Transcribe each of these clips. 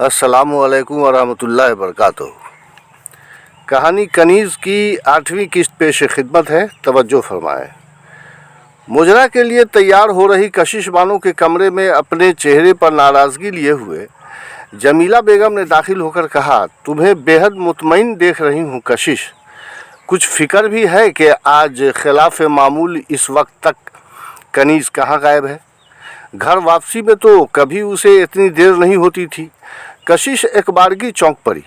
अस्सलामु अलैकुम वरहमतुल्लाहि वबरकातुहू। कहानी कनीज़ की 8वीं किस्त पेश खिदमत है, तवज्जो फरमाएं। मुजरा के लिए तैयार हो रही कशिश बानो के कमरे में अपने चेहरे पर नाराज़गी लिए हुए जमीला बेगम ने दाखिल होकर कहा, तुम्हें बेहद मुतमईन देख रही हूँ कशिश। कुछ फ़िक्र भी है कि आज खिलाफ मामूल इस वक्त तक कनीज़ कहाँ गायब है? घर वापसी में तो कभी उसे इतनी देर नहीं होती थी। कशिश एक बारगी चौंक पड़ी।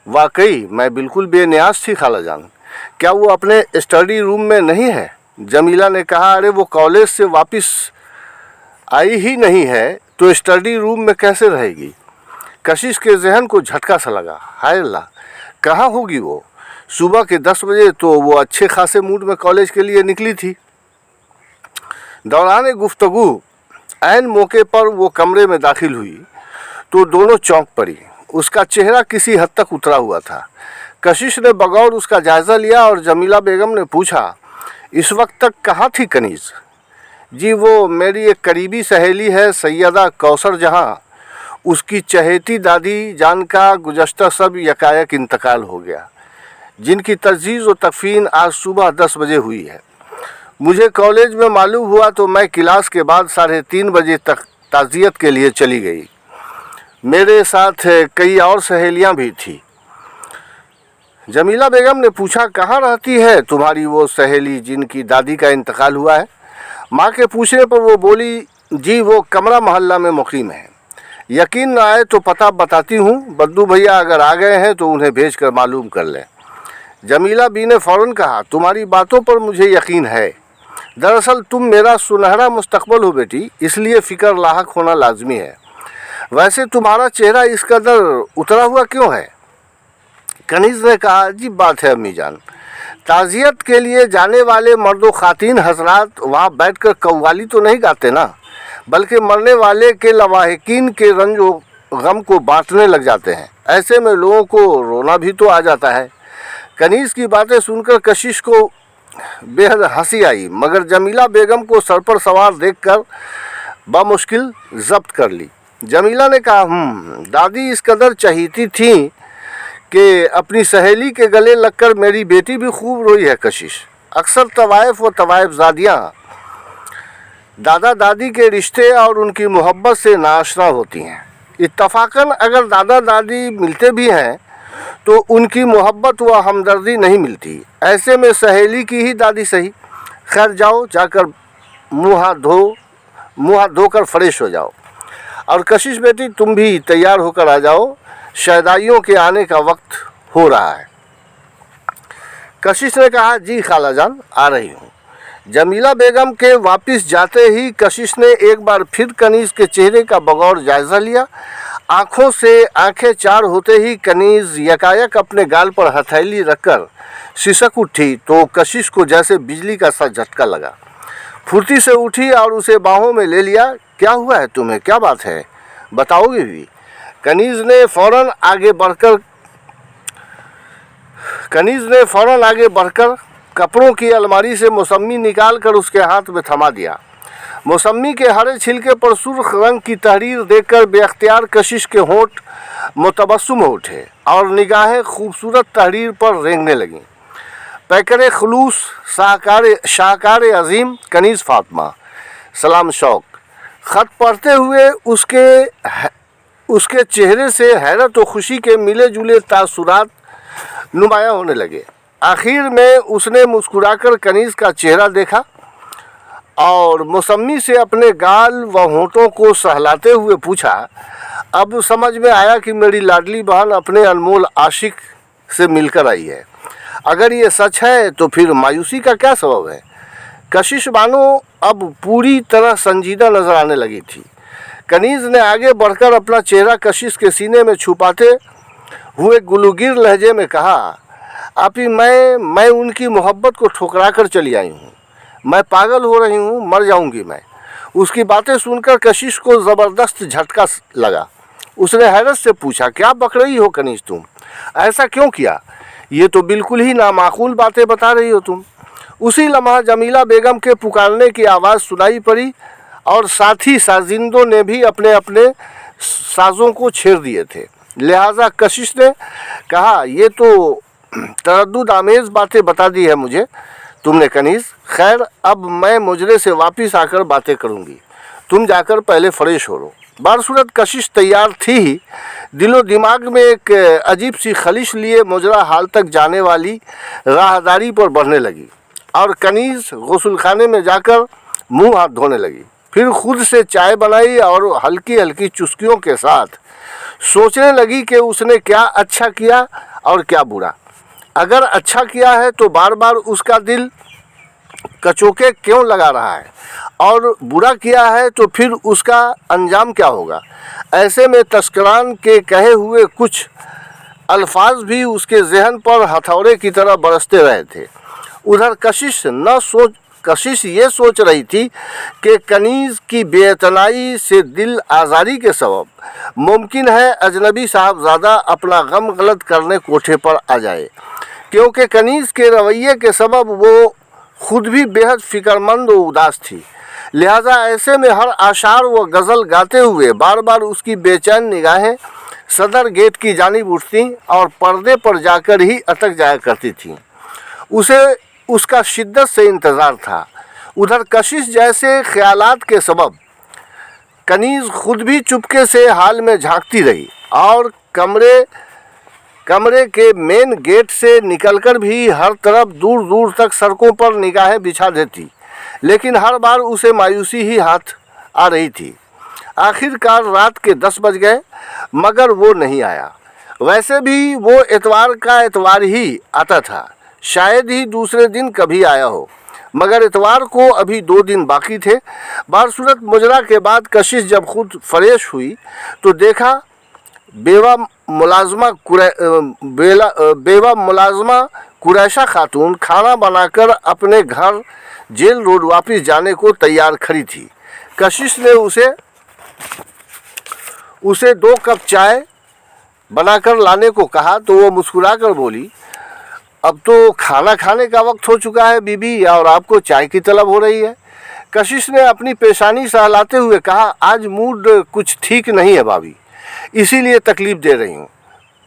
वाकई मैं बिल्कुल बेनियाज थी खाला जान। क्या वो अपने स्टडी रूम में नहीं है? जमीला ने कहा, अरे वो कॉलेज से वापस आई ही नहीं है तो स्टडी रूम में कैसे रहेगी? कशिश के जहन को झटका सा लगा। हाय अल्लाह, कहाँ होगी वो? सुबह के 10 बजे तो वो अच्छे खासे मूड में कॉलेज के लिए निकली थी। दौरान गुफ्तगू ऐन मौके पर वो कमरे में दाखिल हुई तो दोनों चौंक पड़ी। उसका चेहरा किसी हद तक उतरा हुआ था। कशिश ने बगौर उसका जायज़ा लिया और जमीला बेगम ने पूछा, इस वक्त तक कहाँ थी कनीज़? जी वो मेरी एक करीबी सहेली है सैयदा कौसर जहाँ। उसकी चहेती दादी जान का गुज़श्ता सब यकायक इंतकाल हो गया, जिनकी तजहीज़ व तकफीन आज सुबह 10 बजे हुई है। मुझे कॉलेज में मालूम हुआ तो मैं क्लास के बाद 3:30 बजे तक ताज़ियत के लिए चली गई। मेरे साथ कई और सहेलियां भी थी। जमीला बेगम ने पूछा, कहाँ रहती है तुम्हारी वो सहेली जिनकी दादी का इंतकाल हुआ है? माँ के पूछने पर वो बोली, जी वो कमरा मोहल्ला में मुकीम है। यकीन न आए तो पता बताती हूँ, बद्दू भैया अगर आ गए हैं तो उन्हें भेज कर मालूम कर लें। जमीला बी ने फ़ौरन कहा, तुम्हारी बातों पर मुझे यकीन है। दरअसल तुम मेरा सुनहरा मुस्तकबल हो बेटी, इसलिए फ़िक्र लाहक होना लाजमी है। वैसे तुम्हारा चेहरा इस कदर उतरा हुआ क्यों है? कनीज़ ने कहा, अजीब बात है अम्मी जान, ताज़ियत के लिए जाने वाले मर्द व ख़ातीन हजरात वहाँ बैठकर कव्वाली तो नहीं गाते ना, बल्कि मरने वाले के लवाहिकीन के रंज व गम को बांटने लग जाते हैं। ऐसे में लोगों को रोना भी तो आ जाता है। कनीज़ की बातें सुनकर कशिश को बेहद हंसी आई, मगर जमीला बेगम को सर पर सवार देखकर बामुश्किल जब्त कर ली। जमीला ने कहा, दादी इस कदर चहीती थी कि अपनी सहेली के गले लगकर मेरी बेटी भी खूब रोई है कशिश। अक्सर तवाइफ व तवाइफ ज़ादियाँ दादा दादी के रिश्ते और उनकी मोहब्बत से नाआशना होती हैं। इत्तफाकन अगर दादा दादी मिलते भी हैं तो उनकी मोहब्बत व हमदर्दी नहीं मिलती। ऐसे में सहेली की ही दादी सही। खैर जाओ, जाकर मुँह हाथ धोकर फ्रेश हो जाओ। और कशिश बेटी तुम भी तैयार होकर आ जाओ, शहदाइयों के आने का वक्त हो रहा है। कशिश ने कहा, जी खाला जान आ रही हूँ। जमीला बेगम के वापस जाते ही कशिश ने एक बार फिर कनीज़ के चेहरे का बगौर जायज़ा लिया। आँखों से आंखें चार होते ही कनीज़ यकायक अपने गाल पर हथेली रखकर सिसक उठी तो कशिश को जैसे बिजली का सा झटका लगा। फुर्ती से उठी और उसे बाहों में ले लिया। क्या हुआ है तुम्हें, क्या बात है, बताओगे भी? कनीज़ ने फ़ौरन आगे बढ़कर कपड़ों की अलमारी से मौसमी निकाल कर उसके हाथ में थमा दिया। मौसमी के हरे छिलके पर सुर्ख रंग की तहरीर देखकर बेअख्तियार कशिश के होंठ मुतबस्सुम हो उठे और निगाहें खूबसूरत तहरीर पर रेंगने लगीं। पैकर खलूस शाहकार अजीम कनीज़ फ़ातिमा सलाम शौक। ख़त पढ़ते हुए उसके चेहरे से हैरत और खुशी के मिले जुले तासुरात नुमायाँ होने लगे। आखिर में उसने मुस्कुराकर कनीज़ का चेहरा देखा और मौसमी से अपने गाल व होंठों को सहलाते हुए पूछा, अब समझ में आया कि मेरी लाडली बहन अपने अनमोल आशिक से मिलकर आई है। अगर ये सच है तो फिर मायूसी का क्या सबब है? कशिश बानो अब पूरी तरह संजीदा नजर आने लगी थी। कनीज़ ने आगे बढ़कर अपना चेहरा कशिश के सीने में छुपाते हुए गुलूगीर लहजे में कहा, आपी मैं उनकी मोहब्बत को ठुकरा कर चली आई हूँ। मैं पागल हो रही हूँ, मर जाऊँगी मैं। उसकी बातें सुनकर कशिश को ज़बरदस्त झटका लगा। उसने हैरत से पूछा, क्या बक रही हो कनीज़ तुम? ऐसा क्यों किया? ये तो बिल्कुल ही नामाकूल बातें बता रही हो तुम। उसी लम्हा जमीला बेगम के पुकारने की आवाज़ सुनाई पड़ी और साथी साजिंदों ने भी अपने अपने साजों को छेड़ दिए थे। लिहाजा कशिश ने कहा, ये तो तरद्दुद आमेज बातें बता दी है मुझे तुमने कनीज। खैर, अब मैं मुजरे से वापस आकर बातें करूंगी, तुम जाकर पहले फ्रेश हो लो। बारसूरत कशिश तैयार थी ही दिलो दिमाग में एक अजीब सी खलिश लिए मुजरा हाल तक जाने वाली राहदारी पर बढ़ने लगी और कनीज गुस्ल खाने में जाकर मुंह हाथ धोने लगी। फिर खुद से चाय बनाई और हल्की हल्की चुस्कियों के साथ सोचने लगी कि उसने क्या अच्छा किया और क्या बुरा। अगर अच्छा किया है तो बार बार उसका दिल कचोके क्यों लगा रहा है, और बुरा किया है तो फिर उसका अंजाम क्या होगा। ऐसे में तस्करान के कहे हुए कुछ अल्फाज भी उसके जहन पर हथौड़े की तरह बरसते रहे थे। उधर कशिश ये सोच रही थी कि कनीज़ की बेइतनाई से दिल आज़ारी के सबब मुमकिन है अजनबी साहबजादा अपना गम गलत करने कोठे पर आ जाए, क्योंकि कनीज़ के रवैये के सबब वो खुद भी बेहद फ़िक्रमंद व उदास थी। लिहाजा ऐसे में हर आशार व गज़ल गाते हुए बार बार उसकी बेचैन निगाहें सदर गेट की जानिब उठती और पर्दे पर जाकर ही अटक जाया करती थीं। उसे उसका शिद्दत से इंतज़ार था। उधर कशिश जैसे ख्यालात के सबब कनीज़ खुद भी चुपके से हाल में झांकती रही और कमरे के मेन गेट से निकलकर भी हर तरफ दूर दूर तक सड़कों पर निगाहें बिछा देती, लेकिन हर बार उसे मायूसी ही हाथ आ रही थी। आखिरकार रात के 10 बज गए मगर वो नहीं आया। वैसे भी वो एतवार का एतवार ही आता था, शायद ही दूसरे दिन कभी आया हो, मगर इतवार को अभी 2 दिन बाकी थे। बारसूरत मुजरा के बाद कशिश जब खुद फ्रेश हुई तो देखा बेवा मुलाजमा कुरैशा खातून खाना बनाकर अपने घर जेल रोड वापस जाने को तैयार खड़ी थी। कशिश ने उसे 2 कप चाय बनाकर लाने को कहा तो वो मुस्कुराकर बोली, अब तो खाना खाने का वक्त हो चुका है बीबी, और आपको चाय की तलब हो रही है। कशिश ने अपनी पेशानी सहलाते हुए कहा, आज मूड कुछ ठीक नहीं है भाभी, इसीलिए तकलीफ़ दे रही हूँ।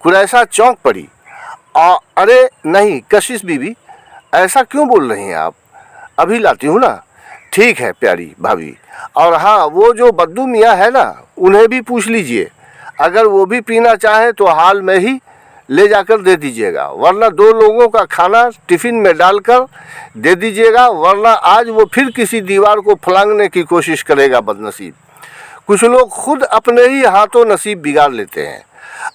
कुरैशा चौंक पड़ी। अरे नहीं कशिश बीबी, ऐसा क्यों बोल रही हैं आप, अभी लाती हूँ ना। ठीक है प्यारी भाभी, और हाँ, वो जो बद्दू मियाँ है ना, उन्हें भी पूछ लीजिए, अगर वो भी पीना चाहे तो हाल में ही ले जाकर दे दीजिएगा, वरना 2 लोगों का खाना टिफ़िन में डालकर दे दीजिएगा, वरना आज वो फिर किसी दीवार को फलांगने की कोशिश करेगा बदनसीब। कुछ लोग खुद अपने ही हाथों नसीब बिगाड़ लेते हैं।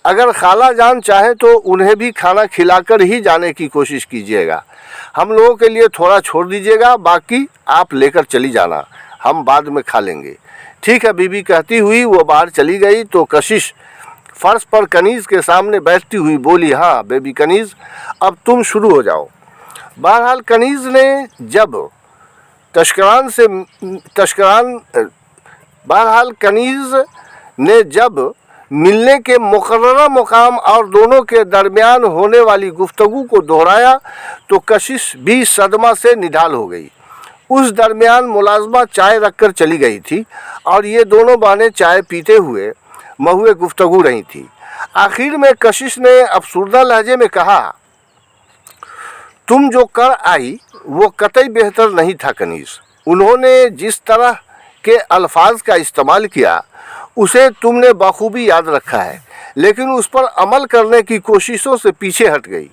अगर खाला जान चाहे तो उन्हें भी खाना खिलाकर ही जाने की कोशिश कीजिएगा। हम लोगों के लिए थोड़ा छोड़ दीजिएगा, बाकी आप लेकर चली जाना, हम बाद में खा लेंगे। ठीक है बीबी कहती हुई वो बाहर चली गई तो कशिश फर्श पर कनीज़ के सामने बैठती हुई बोली, हाँ बेबी कनीज़, अब तुम शुरू हो जाओ। बहरहाल कनीज़ ने जब मिलने के मुकर्ररा मुकाम और दोनों के दरमियान होने वाली गुफ्तगू को दोहराया तो कशिश भी सदमा से निढाल हो गई। उस दरमियान मुलाजमा चाय रखकर चली गई थी और ये दोनों बहनें चाय पीते हुए महुए गुफ्तगू रही थी। आखिर में कशिश ने अफसुर्दा लहजे में कहा, तुम जो कर आई वो कतई बेहतर नहीं था कनीज़। उन्होंने जिस तरह के अल्फाज का इस्तेमाल किया उसे तुमने बखूबी याद रखा है, लेकिन उस पर अमल करने की कोशिशों से पीछे हट गई।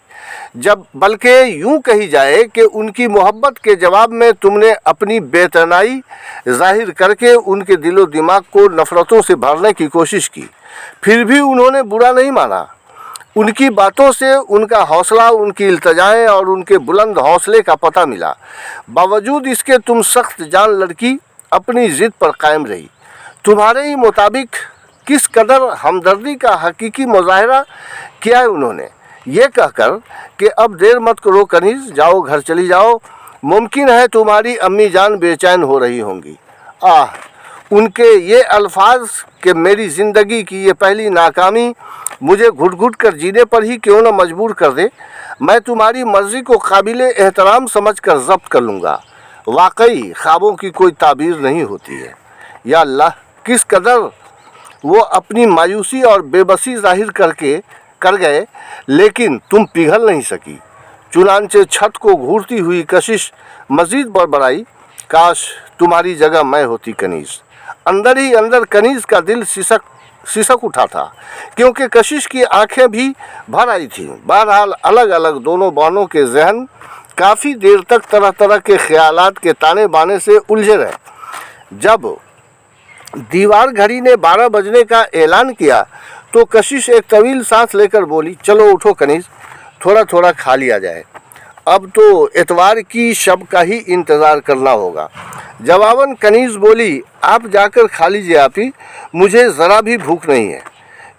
जब बल्कि यूं कही जाए कि उनकी मोहब्बत के जवाब में तुमने अपनी बेतनाई जाहिर करके उनके दिलो दिमाग को नफ़रतों से भरने की कोशिश की। फिर भी उन्होंने बुरा नहीं माना। उनकी बातों से उनका हौसला, उनकी इल्तजाएं और उनके बुलंद हौसले का पता मिला। बावजूद इसके तुम सख्त जान लड़की अपनी ज़िद पर कायम रही। तुम्हारे ही मुताबिक किस कदर हमदर्दी का हकीकी मुजाहरा किया है उन्होंने, ये कहकर कि अब देर मत करो कनीज़, जाओ घर चली जाओ, मुमकिन है तुम्हारी अम्मी जान बेचैन हो रही होंगी। उनके ये अल्फाज कि मेरी ज़िंदगी की ये पहली नाकामी मुझे घुट घुट कर जीने पर ही क्यों न मजबूर कर दे, मैं तुम्हारी मर्ज़ी को काबिले एहतराम समझ कर ज़ब्त कर लूँगा। वाकई ख्वाबों की कोई ताबीर नहीं होती है। या अल्लाह, किस कदर वो अपनी मायूसी और बेबसी जाहिर कर गए, लेकिन तुम पिघल नहीं सकी। चुनांचे छत को घूरती हुई कशिश मजीद बड़बड़ाई, काश तुम्हारी जगह मैं होती कनीज। अंदर ही अंदर कनीज का दिल सिसक उठा था, क्योंकि कशिश की आंखें भी भर आई थीं। बहरहाल अलग अलग दोनों बहनों के जहन काफ़ी देर तक तरह तरह के ख्यालात के ताने बाने से उलझे रहे। जब दीवार घड़ी ने 12 बजने का ऐलान किया तो कशिश एक तवील सांस लेकर बोली, चलो उठो कनीज, थोड़ा थोड़ा खा लिया जाए। अब तो इतवार की शब का ही इंतज़ार करना होगा। जवाबन कनीज बोली, आप जाकर खा लीजिए आपी, मुझे ज़रा भी भूख नहीं है।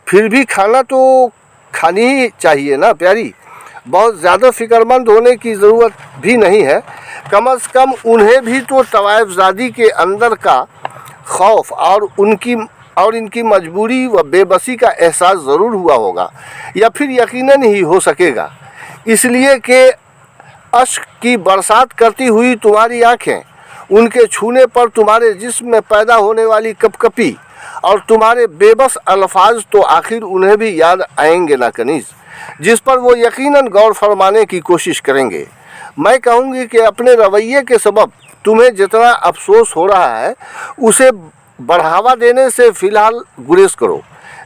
फिर भी खाना तो खानी ही चाहिए ना प्यारी, बहुत ज़्यादा फिक्रमंद होने की ज़रूरत भी नहीं है। कम अज़ कम उन्हें भी तो तवाइफ़ज़ादी के अंदर का खौफ और इनकी मजबूरी व बेबसी का एहसास ज़रूर हुआ होगा, या फिर यकीनन ही हो सकेगा, इसलिए कि अश्क की बरसात करती हुई तुम्हारी आंखें, उनके छूने पर तुम्हारे जिस्म में पैदा होने वाली कपकपी और तुम्हारे बेबस अल्फाज तो आखिर उन्हें भी याद आएंगे ना कनीज, जिस पर वो यकीनन गौर फरमाने की कोशिश करेंगे। मैं कहूँगी कि अपने रवैये के सबब तुम्हें जितना अफसोस हो रहा है उसे बढ़ावा देने से फ़िलहाल गुरेज करो।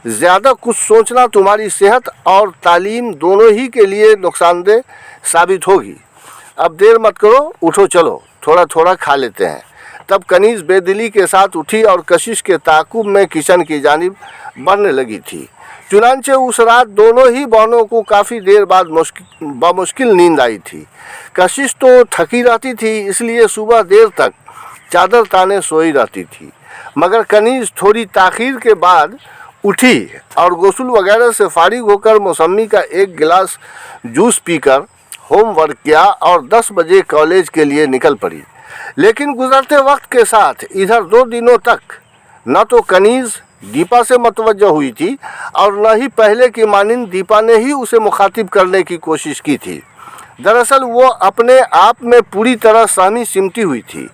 ज़्यादा कुछ सोचना तुम्हारी सेहत और तालीम दोनों ही के लिए नुकसानदेह साबित होगी। अब देर मत करो, उठो चलो, थोड़ा थोड़ा खा लेते हैं। तब कनीज बेदिली के साथ उठी और कशिश के ताक़ुब में किचन की जानिब बढ़ने लगी थी। चुनांचे उस रात दोनों ही बहनों को काफ़ी देर बाद बामुश्किल नींद आई थी। कशिश तो थकी रहती थी, इसलिए सुबह देर तक चादर ताने सोई रहती थी, मगर कनीज थोड़ी ताख़ीर के बाद उठी और गुस्ल वगैरह से फारिग होकर मौसमी का एक गिलास जूस पीकर होमवर्क किया और 10 बजे कॉलेज के लिए निकल पड़ी। लेकिन गुजरते वक्त के साथ इधर 2 दिनों तक न तो कनीज दीपा से मतवज्जह हुई थी और न ही पहले की मानिंद दीपा ने ही उसे मुखातिब करने की कोशिश की थी। दरअसल वो अपने आप में पूरी तरह सहमी सिमटी हुई थी।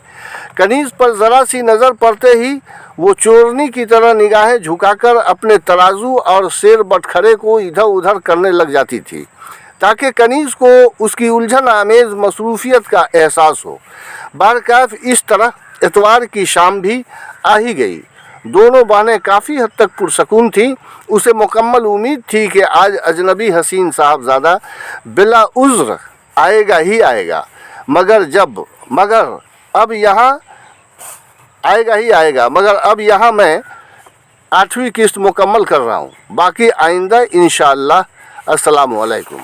कनीज पर ज़रा सी नज़र पड़ते ही वो चोरनी की तरह निगाहें झुकाकर अपने तराजू और शेर बटखरे को इधर उधर करने लग जाती थी, ताकि कनीज को उसकी उलझन आमेज़ मसरूफियत का एहसास हो। बारकाफ इस तरह इतवार की शाम भी आ ही गई। दोनों बहनें काफ़ी हद तक पुरसकून थीं। उसे मुकम्मल उम्मीद थी कि आज अजनबी हसीन साहबजादा बिला उज़्र आएगा ही आएगा, मगर अब यहाँ मैं 8वीं किस्त मुकम्मल कर रहा हूँ। बाकी आइंदा इंशाअल्लाह। अस्सलामु अलैकुम।